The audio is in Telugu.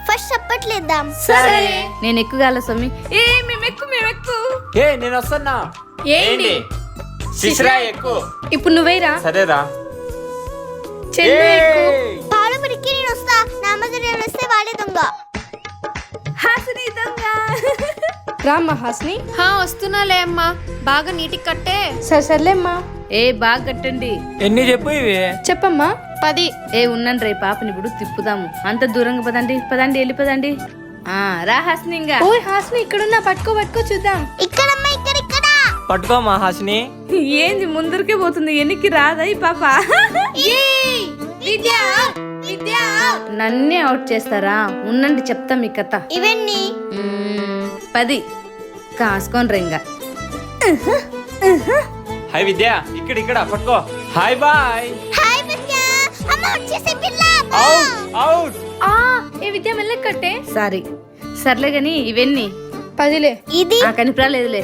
ఫస్ట్ చప్పట్లేద్దాం. సరే నేను ఎక్కుగాల స్వామి. మేమెక్కు ఏ నేను వస్తున్నా. ఏంటి శిశిరా ఎక్కు. ఇప్పుడు నువ్వేరా సరేరా. చెల్లు ఎక్కు. పాలు మురికి నేను వస్తా. నా మధ్య వస్తే వాడే దొంగ. హాసిని దొంగ. రామ్మా హాసిని. వస్తున్నాలే అమ్మా, బాగా నీటికి కట్టే. సర్లే అమ్మా. బాగా కట్టండి. ఎన్ని చెప్పు ఇవి. చెప్పమ్మా. 10. ఉండండి రే పాపని ఇప్పుడు తిప్పుదాము. అంత దూరంగా పదండి వెళ్ళిపోదండి. రా హాసిని. ఇంకా ఓయ్ హాసిని ఇక్కడున్నా, పట్టుకో చూద్దాం. ఇక్కడమ్మా, ఇక్కడ. పట్టుకోమా హాసిని. ఏంది ముందరికే పోతుంది, ఎన్నికి రాదా ఈ పాప? నన్నే అవుట్ చేస్తారా? ఉండండి చెప్తా మీ కథ. ఇవన్నీ 10 కాసుకోండి రింగా. హాయ్ విద్య, ఇక్కడ పట్టుకో. Hi bye. హాయ్ విద్య. అమ్మ వచ్చేసే పిల్ల. అవుట్. ఏ విద్య మెల్లెక్కట్టే. సర్లే గాని ఇవన్నీ 10లే. ఇది కనిపిరాలేదులే.